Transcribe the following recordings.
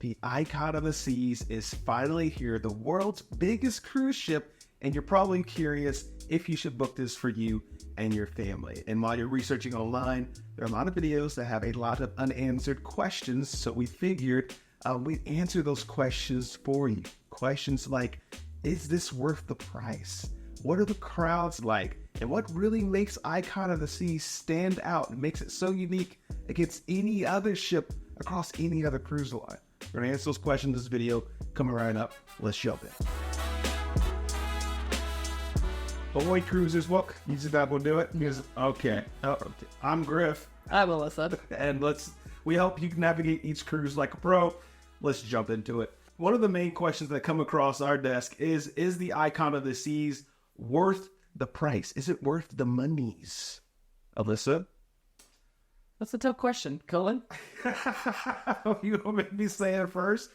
The Icon of the Seas is finally here, the world's biggest cruise ship, and you're probably curious if you should book this for you and your family. And while you're researching online, there are a lot of videos that have a lot of unanswered questions, so we figured we'd answer those questions for you. Questions like, is this worth the price? What are the crowds like? And what really makes Icon of the Seas stand out and makes it so unique against any other ship across any other cruise line? We're going to answer those questions in this video. Coming right up. Let's jump in. Ahoy, cruisers. Well, you said that will do it? Okay. I'm Griff. I'm Melissa. And we help you navigate each cruise like a pro. Let's jump into it. One of the main questions that come across our desk is the Icon of the Seas worth the price? Is it worth the monies? Alyssa? That's a tough question, Cullen. You want me to say it first?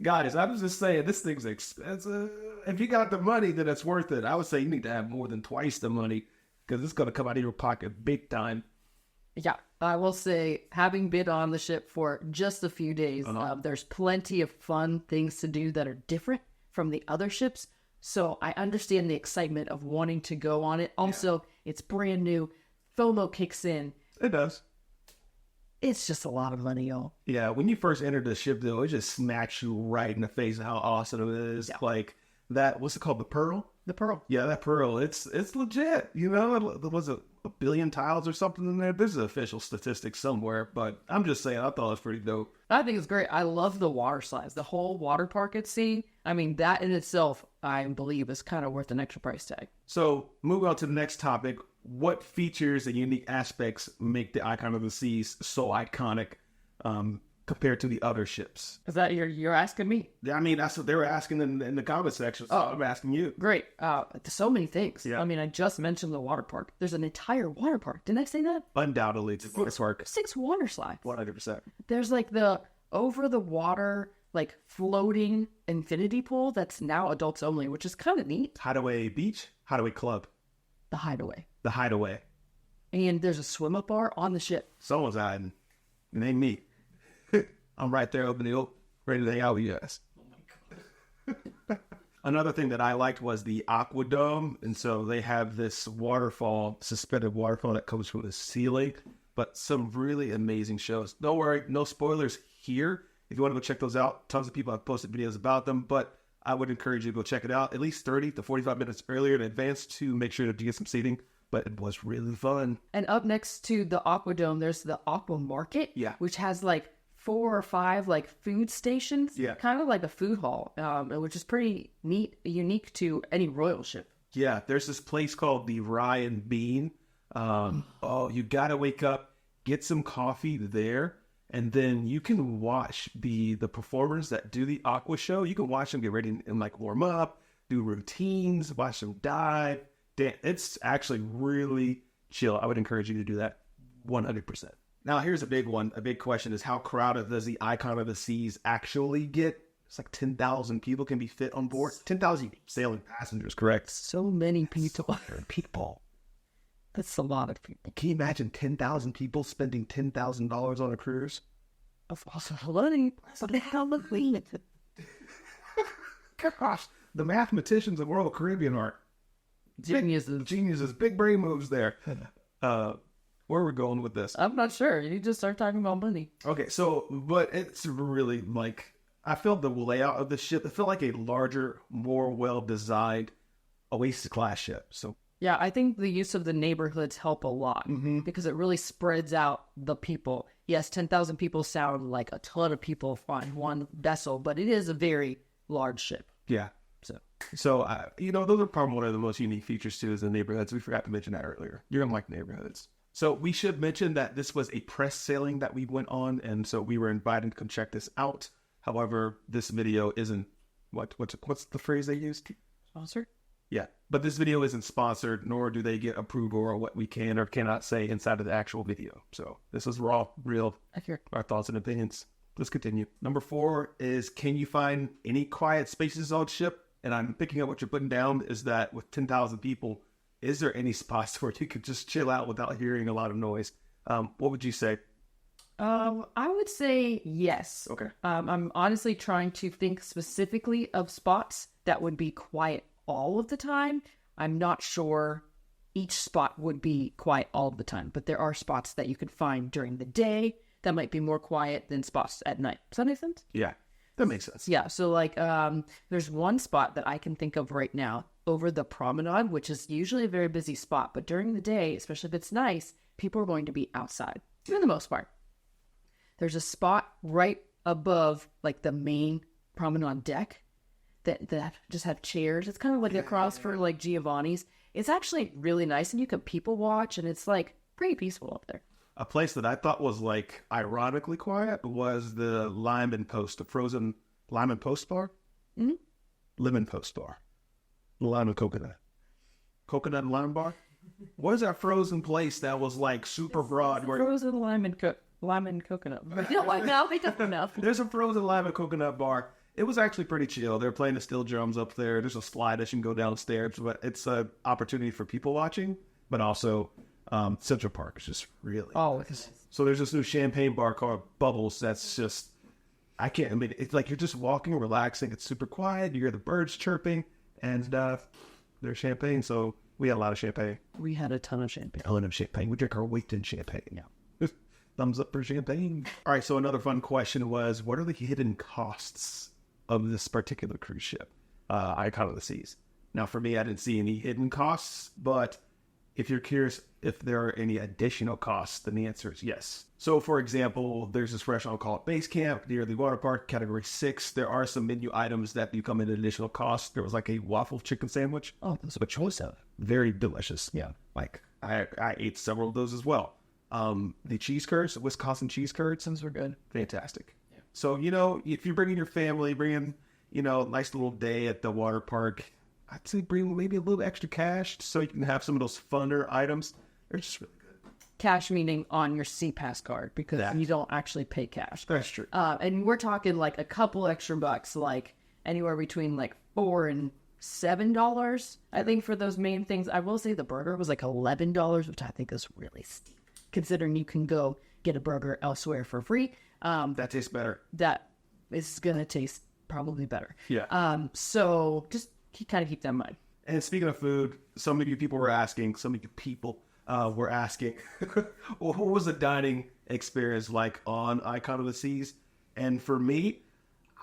Guys, I was just saying, this thing's expensive. If you got the money, then it's worth it. I would say you need to have more than twice the money because it's going to come out of your pocket big time. Yeah, I will say, having been on the ship for just a few days, there's plenty of fun things to do that are different from the other ships. So I understand the excitement of wanting to go on it. Also, It's brand new. FOMO kicks in. It does. It's just a lot of money, y'all. Yeah, when you first entered the ship, though, it just smacks you right in the face of how awesome it is. Yeah. Like that, what's it called? The Pearl? The Pearl. Yeah, that Pearl. It's legit. You know, there was a billion tiles or something in there. There's an official statistic somewhere, but I'm just saying, I thought it was pretty dope. I think it's great. I love the water slides. The whole water park at sea. I mean, that in itself, I believe, is kind of worth an extra price tag. So, moving on to the next topic. What features and unique aspects make the Icon of the Seas so iconic compared to the other ships? Is that you're asking me? Yeah, I mean, that's what they were asking in the comment section, so I'm asking you. Great. So many things. Yeah. I mean, I just mentioned the water park. There's an entire water park. Didn't I say that? Undoubtedly, it's a water park. 6 water slides. 100%. There's like the over-the-water, like floating infinity pool that's now adults only, which is kind of neat. Hideaway Beach? Hideaway Club? The Hideaway. The Hideaway. And there's a swim-up bar on the ship. Someone's hiding. It ain't me. I'm right there open the oak, ready to hang out with you guys. Oh my God. Another thing that I liked was the Aqua Dome. And so they have this waterfall, suspended waterfall that comes from the ceiling. But some really amazing shows. Don't worry, no spoilers here. If you want to go check those out, tons of people have posted videos about them. But I would encourage you to go check it out at least 30 to 45 minutes earlier in advance to make sure that you get some seating. But it was really fun. And up next to the Aqua Dome, there's the Aqua Market, which has like 4 or 5 like food stations, kind of like a food hall, which is pretty neat, unique to any royal ship. Yeah, there's this place called the Rye and Bean. You gotta wake up, get some coffee there, and then you can watch the performers that do the aqua show. You can watch them get ready and like warm up, do routines, watch them dive. It's actually really chill. I would encourage you to do that 100%. Now, here's a big one. A big question is, how crowded does the Icon of the Seas actually get? It's like 10,000 people can be fit on board. 10,000 sailing passengers, correct? So many people. That's a lot of people. Can you imagine 10,000 people spending $10,000 on a cruise? Gosh, the mathematicians of Royal Caribbean are geniuses, big brain moves there. Where are we going with this? I'm not sure. You just start talking about money. Okay, but it's really like, I felt the layout of the ship, it felt like a larger, more well-designed Oasis-class ship. So yeah, I think the use of the neighborhoods help a lot because it really spreads out the people. Yes, 10,000 people sound like a ton of people on one vessel, but it is a very large ship. Yeah. So those are probably one of the most unique features too, is the neighborhoods. We forgot to mention that earlier. You're going to like neighborhoods. So we should mention that this was a press sailing that we went on, and so we were invited to come check this out. However, this video isn't, what's the phrase they used? Sponsored? Yeah, but this video isn't sponsored, nor do they get approval or what we can or cannot say inside of the actual video. So this is raw, real, our thoughts and opinions. Let's continue. Number 4 is, can you find any quiet spaces on ship? And I'm picking up what you're putting down is that with 10,000 people, is there any spots where you could just chill out without hearing a lot of noise? What would you say? I would say yes. Okay. I'm honestly trying to think specifically of spots that would be quiet all of the time. I'm not sure each spot would be quiet all the time, but there are spots that you could find during the day that might be more quiet than spots at night. Does that make sense? Yeah, that makes sense. Yeah. So like, there's one spot that I can think of right now over the promenade, which is usually a very busy spot, but during the day, especially if it's nice, people are going to be outside for the most part. There's a spot right above like the main promenade deck that just have chairs. It's kind of like across for like Giovanni's. It's actually really nice, and you can people watch, and it's like pretty peaceful up there. A place that I thought was like ironically quiet was the Lime and Post, the frozen Lime and Post bar. Mm-hmm. Lemon Post bar. Lime and coconut. Coconut and lime bar. What is that frozen place that was like super broad? Frozen lime and coconut. No, I don't know. There's a frozen lime and coconut bar. It was actually pretty chill. They're playing the steel drums up there. There's a slide that you can go downstairs, but it's an opportunity for people watching, but also Central Park is just really nice. So there's this new champagne bar called Bubbles that's just, it's like you're just walking, relaxing. It's super quiet. You hear the birds chirping, and there's champagne. So we had a lot of champagne. We had a ton of champagne. We drink our weight in champagne. Yeah. Thumbs up for champagne. All right, so another fun question was, what are the hidden costs of this particular cruise ship, Icon of the Seas? Now, for me, I didn't see any hidden costs, but if you're curious if there are any additional costs, then the answer is yes. So, for example, there's this restaurant called Base Camp near the water park, Category 6. There are some menu items that become an additional cost. There was like a waffle chicken sandwich. Oh, that's a choice of. Very delicious. Yeah. Like, I ate several of those as well. The cheese curds, the Wisconsin cheese curds, those were good. Fantastic. Yeah. So, if you're bringing your family, a nice little day at the water park, I'd say bring maybe a little extra cash so you can have some of those funner items. They're just really good. Cash meaning on your SeaPass card, because you don't actually pay cash. That's true. And we're talking like a couple extra bucks, like anywhere between like $4 and $7, I think, for those main things. I will say the burger was like $11, which I think is really steep, considering you can go get a burger elsewhere for free. That tastes better. That is going to taste probably better. Yeah. So just kind of keep that in mind. And speaking of food, some of you people were asking, what was the dining experience like on Icon of the Seas? And for me,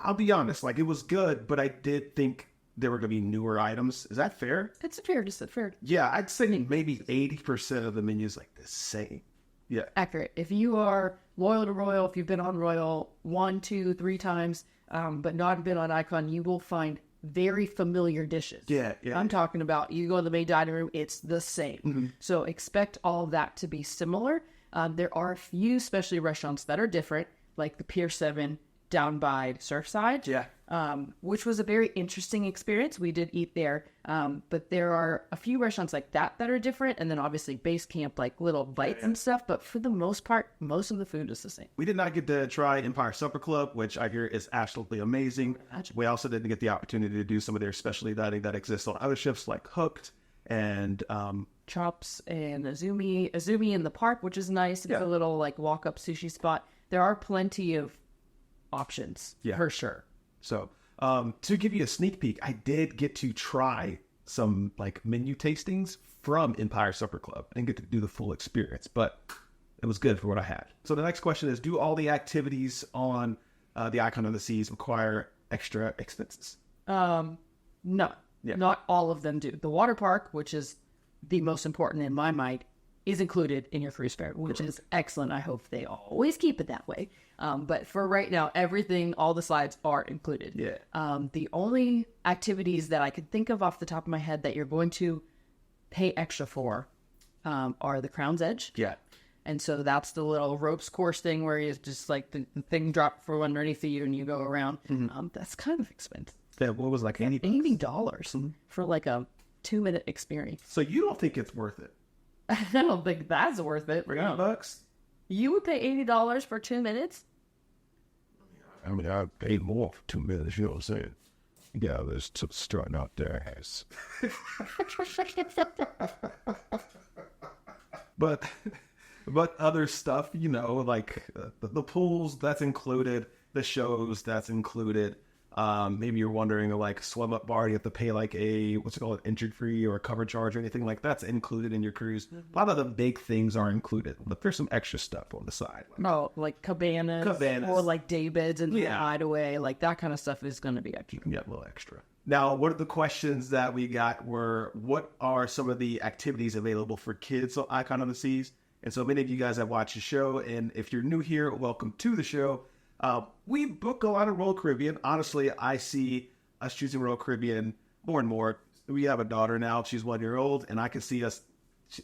I'll be honest, like, it was good, but I did think there were going to be newer items. Is that fair? It's fair, just fair. Yeah, I'd say maybe 80% of the menu is like the same. Yeah. Accurate. If you are loyal to Royal, if you've been on Royal 1, 2, 3 times, but not been on Icon, you will find very familiar dishes. Yeah. I'm talking about, you go to the main dining room, it's the same. Mm-hmm. So expect all of that to be similar. There are a few specialty restaurants that are different, like the Pier 7 down by Surfside. Yeah. Which was a very interesting experience. We did eat there. But there are a few restaurants like that are different. And then obviously Base Camp, like little bites and stuff. But for the most part, most of the food is the same. We did not get to try Empire Supper Club, which I hear is absolutely amazing. We also didn't get the opportunity to do some of their specialty dining that exists on other ships, like Hooked and Chops and Azumi in the park, which is nice. It's a little like walk-up sushi spot. There are plenty of options for sure. So to give you a sneak peek, I did get to try some like menu tastings from Empire Supper Club. I didn't get to do the full experience, but it was good for what I had. So the next question is, do all the activities on the Icon of the Seas require extra expenses? No, not all of them do. The water park, which is the most important in my mind, is included in your cruise fare, which is excellent. I hope they always keep it that way. But for right now, everything, all the slides are included. Yeah. The only activities that I could think of off the top of my head that you're going to pay extra for are the Crown's Edge. Yeah. And so that's the little ropes course thing where you just like the thing drop from underneath you and you go around. Mm-hmm. That's kind of expensive. Yeah, what was like $80 for like a 2-minute experience. So you don't think it's worth it? I don't think that's worth it. $300? You would pay $80 for 2 minutes? I mean, I paid more for 2 minutes, you know what I'm saying? Yeah, let's start out there. But But other stuff, you know, like the pools, that's included. The shows, that's included. Maybe you're wondering, like, swim up bar, you have to pay like a, what's it called, entry fee or a cover charge or anything like that's included in your cruise. A lot of the big things are included, but there's some extra stuff on the side. Like cabanas. Or like day beds and hideaway, like that kind of stuff is going to be extra. Yeah, a little extra. Now, one of the questions that we got were, what are some of the activities available for kids on Icon of the Seas? And so many of you guys have watched the show, and if you're new here, welcome to the show. We book a lot of Royal Caribbean. Honestly, I see us choosing Royal Caribbean more and more. We have a daughter now. She's 1 year old, and I can see us,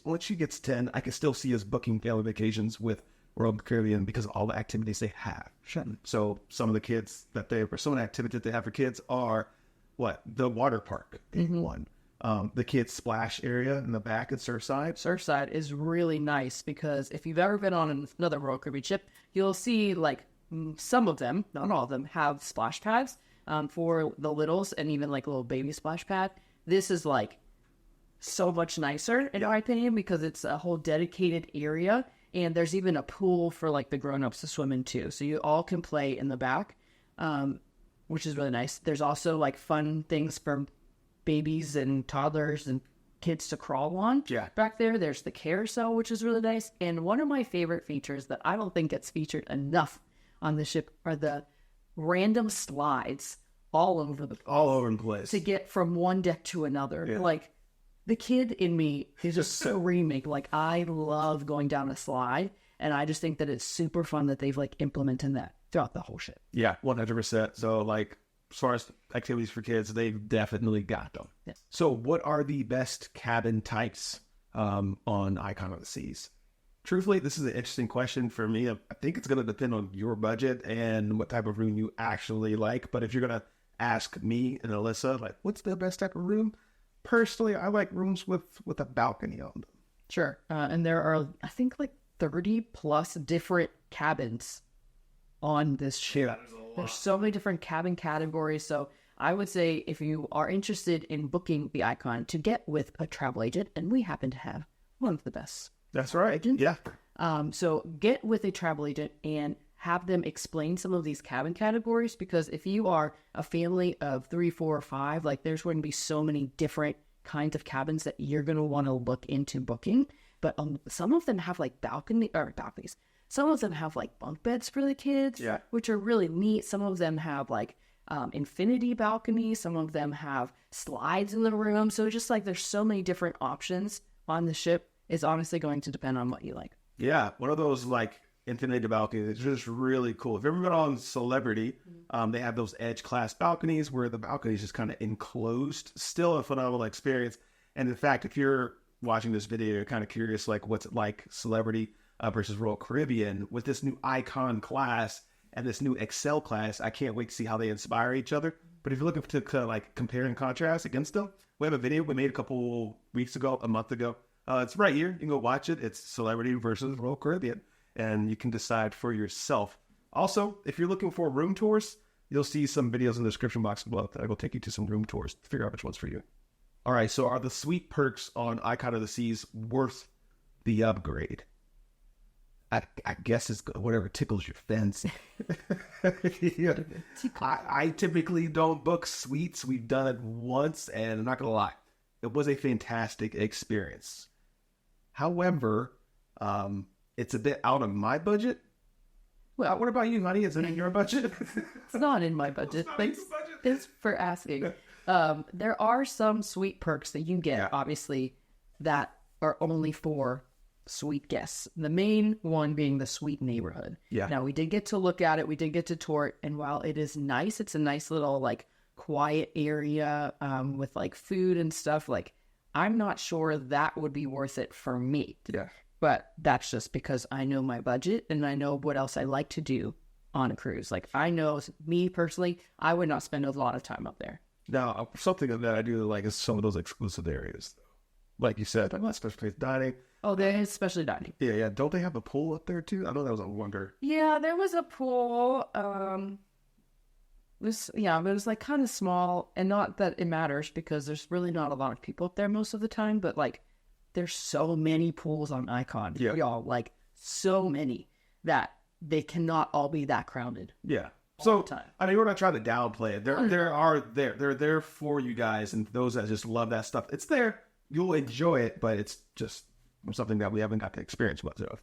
when she gets 10, I can still see us booking family vacations with Royal Caribbean because of all the activities they have. Sure. So some of the kids some of the activities that they have for kids are, the water park being one. The kids' splash area in the back at Surfside. Surfside is really nice because if you've ever been on another Royal Caribbean ship, you'll see like some of them, not all of them, have splash pads for the littles and even like a little baby splash pad. This is like so much nicer in my opinion because it's a whole dedicated area and there's even a pool for like the grown-ups to swim in too. So you all can play in the back, which is really nice. There's also like fun things for babies and toddlers and kids to crawl on. Yeah. Back there, there's the carousel, which is really nice. And one of my favorite features that I don't think gets featured enough on the ship are the random slides all over the place to get from one deck to another. Yeah. Like the kid in me is just screaming. Like I love going down a slide, and I just think that it's super fun that they've like implemented that throughout the whole ship. Yeah, 100%. So like as far as activities for kids, they've definitely got them. Yeah. So what are the best cabin types on Icon of the Seas? Truthfully, this is an interesting question for me. I think it's going to depend on your budget and what type of room you actually like. But if you're going to ask me and Alyssa, like, what's the best type of room? Personally, I like rooms with a balcony on them. Sure. And there are, I think, like 30 plus different cabins on this ship. There's so many different cabin categories. So I would say if you are interested in booking the Icon, to get with a travel agent, and we happen to have one of the best. That's right. Agents. Yeah. So get with a travel agent and have them explain some of these cabin categories, because if you are a family of 3, 4, or 5, like there's going to be so many different kinds of cabins that you're going to want to look into booking. But some of them have like balconies. Some of them have like bunk beds for the kids, which are really neat. Some of them have like infinity balconies. Some of them have slides in the room. So just like there's so many different options on the ship. Is honestly going to depend on what you like. Yeah, one of those like infinity balconies is just really cool. If you've ever been on Celebrity, they have those edge class balconies where the balcony is just kind of enclosed. Still a phenomenal experience. And in fact, if you're watching this video, you're kind of curious, like what's it like Celebrity versus Royal Caribbean with this new Icon class and this new Excel class. I can't wait to see how they inspire each other. But if you're looking to like compare and contrast against them, we have a video we made a month ago. It's right here. You can go watch it. It's Celebrity versus Royal Caribbean, and you can decide for yourself. Also, if you're looking for room tours, you'll see some videos in the description box below that will take you to some room tours to figure out which one's for you. All right, so are the suite perks on Icon of the Seas worth the upgrade? I guess it's whatever tickles your fancy. Yeah. I typically don't book suites. We've done it once, and I'm not going to lie. It was a fantastic experience. However, it's a bit out of my budget. Well, what about you, honey? Is it in your budget? It's not in my budget. Thanks for asking. There are some suite perks that you get, obviously, that are only for suite guests. The main one being the suite neighborhood. Yeah. Now, we did get to look at it. We did get to tour it. And while it is nice, it's a nice little, like, quiet area with, like, food and stuff. Like, I'm not sure that would be worth it for me. Yeah. But that's just because I know my budget and I know what else I like to do on a cruise. Like, I know, me personally, I would not spend a lot of time up there. Now, something that I do like is some of those exclusive areas. Like you said, like special place dining. Oh, there is special dining. Yeah. Don't they have a pool up there, too? I know that was a wonder. Yeah, there was a pool. It was like kind of small, and not that it matters because there's really not a lot of people up there most of the time, but like there's so many pools on Icon. Yeah. Y'all, like so many that they cannot all be that crowded. Yeah. So, time. I mean, we're not trying to downplay it. They're there for you guys and those that just love that stuff. It's there. You'll enjoy it, but it's just something that we haven't got to experience much of.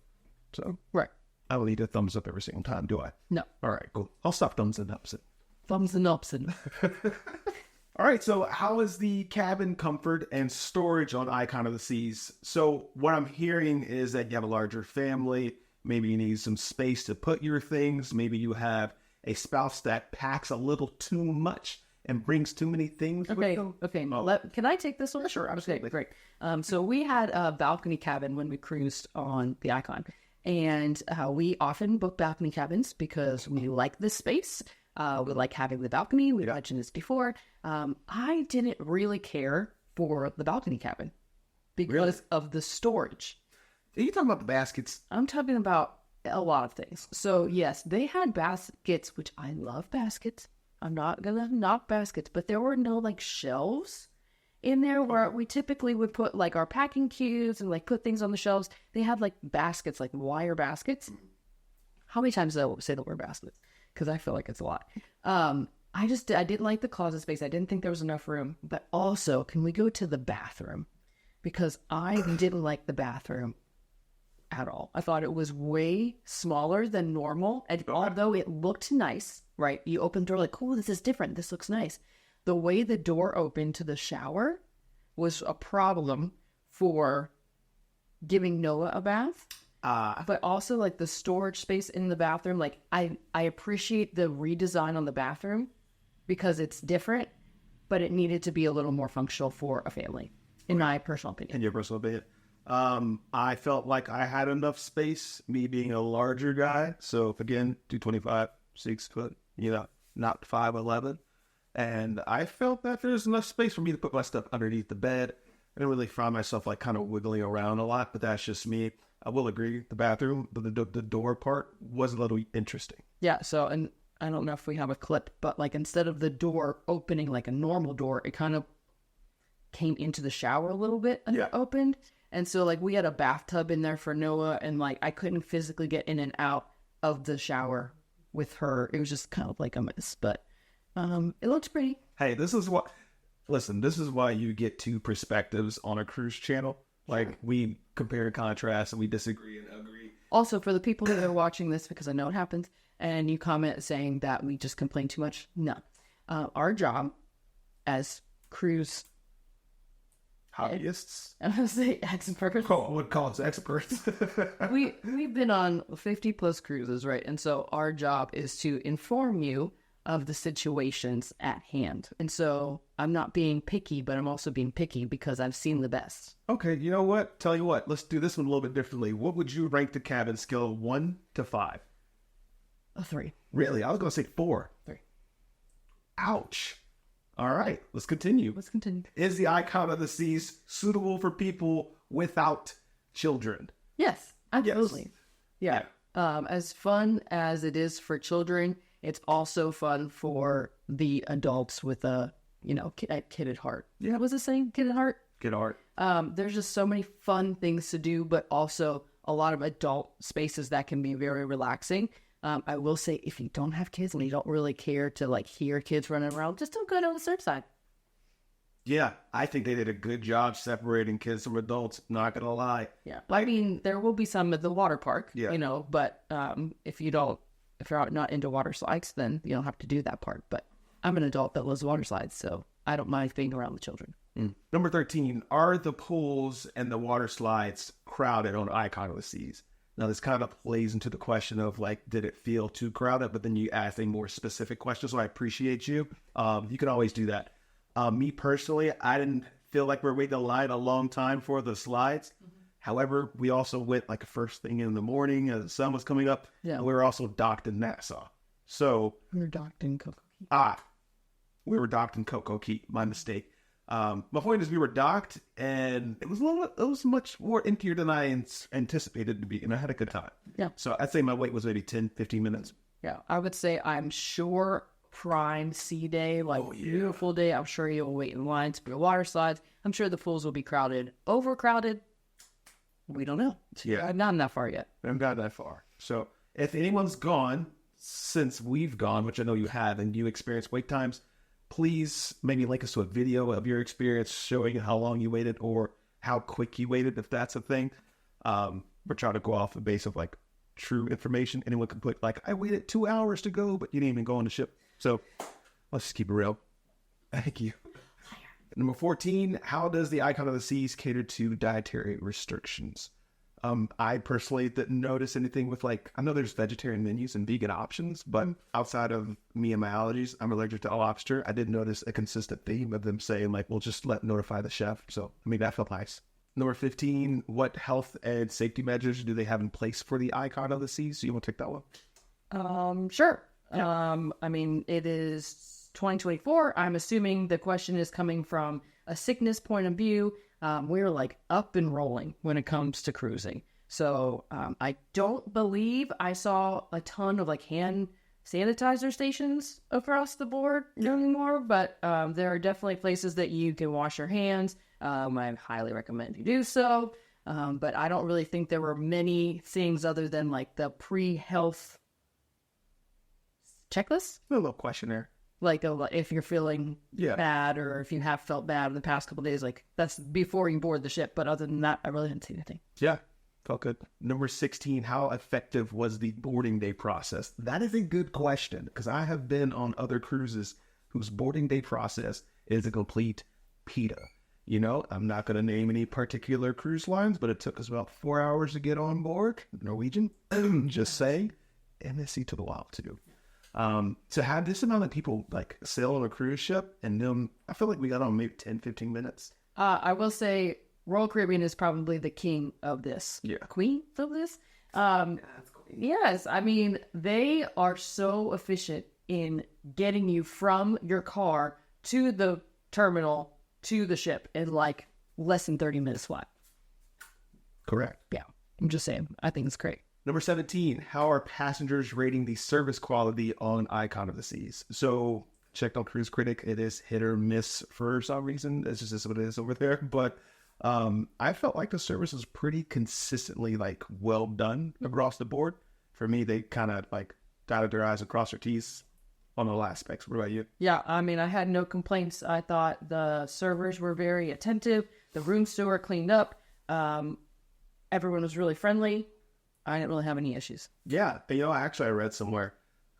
So, Right. I will need a thumbs up every single time, do I? No. All right, cool. I'll stop thumbs and ups. Thumbs and ups and... All right, so how is the cabin comfort and storage on Icon of the Seas? So what I'm hearing is that you have a larger family. Maybe you need some space to put your things. Maybe you have a spouse that packs a little too much and brings too many things with them. Okay. Oh. Can I take this one? Sure, absolutely. Okay, great. So we had a balcony cabin when we cruised on the Icon. And we often book balcony cabins because we like this space. We like having the balcony. We mentioned this before. I didn't really care for the balcony cabin because of the storage. Are you talking about the baskets? I'm talking about a lot of things. So yes, they had baskets, which I love baskets. I'm not gonna knock baskets, but there were no like shelves in there where we typically would put like our packing cubes and like put things on the shelves. They had like baskets, like wire baskets. How many times did I say the word baskets? Because I feel like it's a lot. I didn't like the closet space. I didn't think there was enough room. But also, can we go to the bathroom? Because I didn't like the bathroom at all. I thought it was way smaller than normal. And although it looked nice, right? You open the door like, cool, this is different. This looks nice. The way the door opened to the shower was a problem for giving Noah a bath. But also like the storage space in the bathroom. Like I appreciate the redesign on the bathroom because it's different, but it needed to be a little more functional for a family, in my personal opinion. In your personal opinion. I felt like I had enough space, me being a larger guy. So again, 225, 6 foot, not 5'11". And I felt that there's enough space for me to put my stuff underneath the bed. I didn't really find myself like kind of wiggling around a lot, but that's just me. I will agree, the bathroom, the door part was a little interesting. Yeah, so, and I don't know if we have a clip, but like instead of the door opening like a normal door, it kind of came into the shower a little bit and opened. And so like we had a bathtub in there for Noah, and like I couldn't physically get in and out of the shower with her. It was just kind of like a mess, but it looked pretty. Hey, this is why you get two perspectives on a cruise channel. Like, we compare and contrast, and we disagree and agree. Also, for the people that are watching this, because I know it happens, and you comment saying that we just complain too much, no. Our job as cruise hobbyists? I was going to say experts. I would call us experts. We've been on 50 plus cruises, right? And so our job is to inform you of the situations at hand. And so I'm not being picky, but I'm also being picky because I've seen the best. Okay, you know what? Tell you what, let's do this one a little bit differently. What would you rank the cabin scale of 1 to 5? A 3. Really? I was going to say 4. 3. Ouch. All right, let's continue. Is the Icon of the Seas suitable for people without children? Yes, absolutely. Yes. Yeah. As fun as it is for children, it's also fun for the adults with a, kid at heart. Yeah. What was it saying? Kid at heart? Kid at heart. There's just so many fun things to do, but also a lot of adult spaces that can be very relaxing. I will say, if you don't have kids and you don't really care to hear kids running around, just don't go to the Surfside. Yeah, I think they did a good job separating kids from adults. Not gonna lie. Yeah, I mean, there will be some at the water park. Yeah. But if you're not into water slides, then you don't have to do that part. But I'm an adult that loves water slides, so I don't mind being around the children. Number 13, are the pools and the water slides crowded on Icon of the Seas? Now, this kind of plays into the question of, did it feel too crowded? But then you ask a more specific question, so I appreciate you. You can always do that. Me personally, I didn't feel like we were waiting in line a long time for the slides. Mm-hmm. However, we also went first thing in the morning as the sun was coming up. Yeah. We were also docked in Nassau. So we were docked in Cocoa Key. We were docked in Cocoa Key. My mistake. My point is, we were docked, and it was much more emptier than I anticipated to be, and I had a good time. Yeah. So I'd say my wait was maybe 10, 15 minutes. Yeah, I would say I'm sure prime sea day, beautiful day. I'm sure you'll wait in line to be water slides. I'm sure the pools will be crowded. Overcrowded? We don't know. Yeah. I've gotten that far yet. I haven't gotten that far. So if anyone's gone since we've gone, which I know you have, and you experience wait times, please maybe link us to a video of your experience showing how long you waited or how quick you waited, if that's a thing. We're trying to go off the base of like true information. Anyone can put like, I waited 2 hours to go, but you didn't even go on the ship. So let's just keep it real. Thank you. Number 14, how does the Icon of the Seas cater to dietary restrictions? I personally didn't notice anything with like, I know there's vegetarian menus and vegan options, but outside of me and my allergies, I'm allergic to lobster. I did notice a consistent theme of them saying like, we'll just notify the chef. So, I mean, that felt nice. Number 15, what health and safety measures do they have in place for the Icon of the Seas? So you want to take that one? Sure. Yeah. I mean, it is 2024. I'm assuming the question is coming from a sickness point of view. We're like up and rolling when it comes to cruising. So I don't believe I saw a ton of like hand sanitizer stations across the board anymore, but there are definitely places that you can wash your hands. I highly recommend you do so. But I don't really think there were many things other than like the pre-health checklist. A little questionnaire. Like if you're feeling bad or if you have felt bad in the past couple of days, like that's before you board the ship. But other than that, I really didn't see anything. Yeah, felt good. Number 16, how effective was the boarding day process? That is a good question because I have been on other cruises whose boarding day process is a complete PETA. You know, I'm not going to name any particular cruise lines, but it took us about 4 hours to get on board. Norwegian, just saying. MSC took a while too. To have this amount of people like sail on a cruise ship and then I feel like we got on maybe 10, 15 minutes. I will say Royal Caribbean is probably the king of this. Yeah. Queen of this. Yes. I mean, they are so efficient in getting you from your car to the terminal to the ship in like less than 30 minutes flat. Correct. Yeah. I'm just saying. I think it's great. Number 17, how are passengers rating the service quality on Icon of the Seas? So, checked on Cruise Critic, it is hit or miss for some reason. That's just what it is over there. But I felt like the service was pretty consistently like well done across the board. For me, they kind of like dotted their I's and crossed their T's on all aspects. What about you? Yeah, I mean, I had no complaints. I thought the servers were very attentive. The room steward cleaned up. Everyone was really friendly. I didn't really have any issues. Yeah. You know, I read somewhere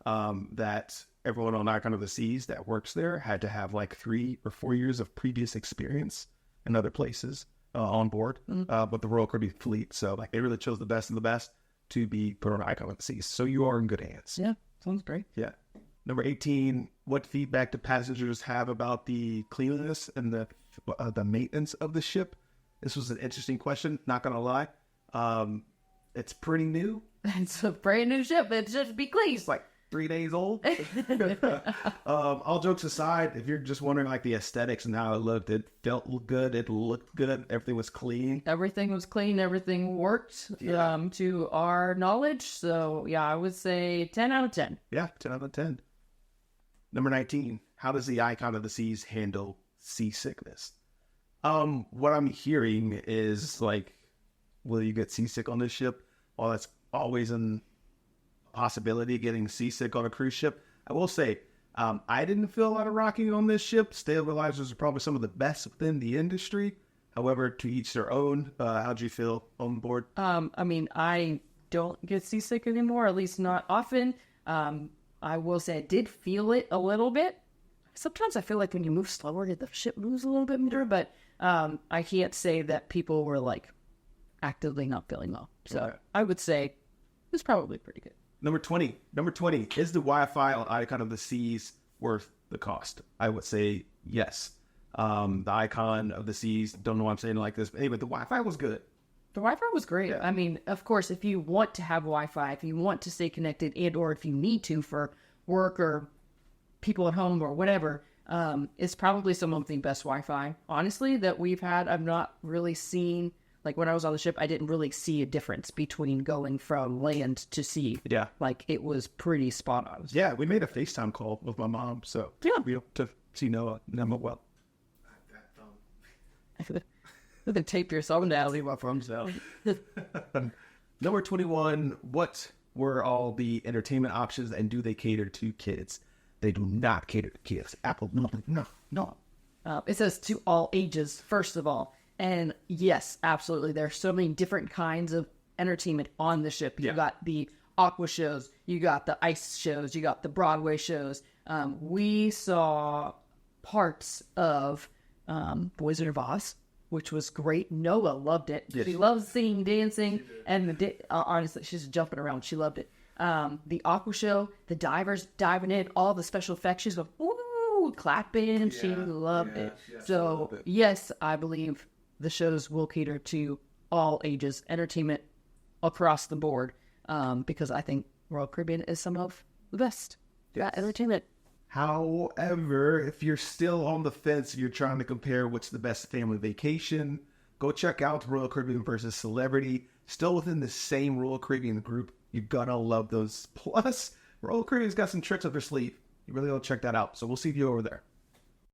that everyone on Icon of the Seas that works there had to have like 3 or 4 years of previous experience in other places on board. But the Royal Caribbean fleet, so like they really chose the best of the best to be put on Icon of the Seas. So you are in good hands. Yeah, sounds great. Yeah. Number 18, what feedback do passengers have about the cleanliness and the maintenance of the ship? This was an interesting question, not going to lie. It's pretty new. It's a brand new ship. It should be clean. It's like 3 days old. All jokes aside, if you're just wondering like the aesthetics and how it looked, it felt good. It looked good. Everything was clean. Everything was clean. Everything worked to our knowledge. So yeah, I would say 10 out of 10. Yeah, 10 out of 10. Number 19, how does the Icon of the Seas handle seasickness? What I'm hearing is like, will you get seasick on this ship? Well, that's always a possibility, getting seasick on a cruise ship. I will say, I didn't feel a lot of rocking on this ship. Stabilizers are probably some of the best within the industry. However, to each their own. How'd you feel on board? I mean, I don't get seasick anymore, at least not often. I will say I did feel it a little bit. Sometimes I feel like when you move slower, the ship moves a little bit more, but I can't say that people were like actively not feeling well. So okay. I would say it was probably pretty good. Number 20, is the Wi-Fi on Icon of the Seas worth the cost? I would say yes. The Icon of the Seas, don't know why I'm saying it like this, but anyway, the Wi-Fi was good. The Wi-Fi was great. Yeah. I mean, of course, if you want to have Wi-Fi, if you want to stay connected and or if you need to for work or people at home or whatever, it's probably some of the best Wi-Fi, honestly, that we've had. I've not really seen, like when I was on the ship, I didn't really see a difference between going from land to sea. Yeah. Like it was pretty spot on. Yeah, we made a FaceTime call with my mom, so yeah, to see Noah well. They tape your thumb down. Leave my thumbs down. Number 21, what were all the entertainment options and do they cater to kids? They do not cater to kids. Apple, no. It says to all ages, first of all. And yes, absolutely. There are so many different kinds of entertainment on the ship. You got the aqua shows, you got the ice shows, you got the Broadway shows. We saw parts of The Wizard of Oz, which was great. Noah loved it. Yes. She loves singing, dancing, and honestly, she's jumping around. She loved it. The aqua show, the divers diving in, all the special effects. She's going, ooh, clapping. She loved it. So, yes, I believe the shows will cater to all ages, entertainment across the board, because I think Royal Caribbean is some of the best entertainment. However, if you're still on the fence, you're trying to compare what's the best family vacation, go check out Royal Caribbean versus Celebrity. Still within the same Royal Caribbean group. You're gonna love those. Plus, Royal Caribbean's got some tricks up their sleeve. You really ought to check that out. So we'll see you over there.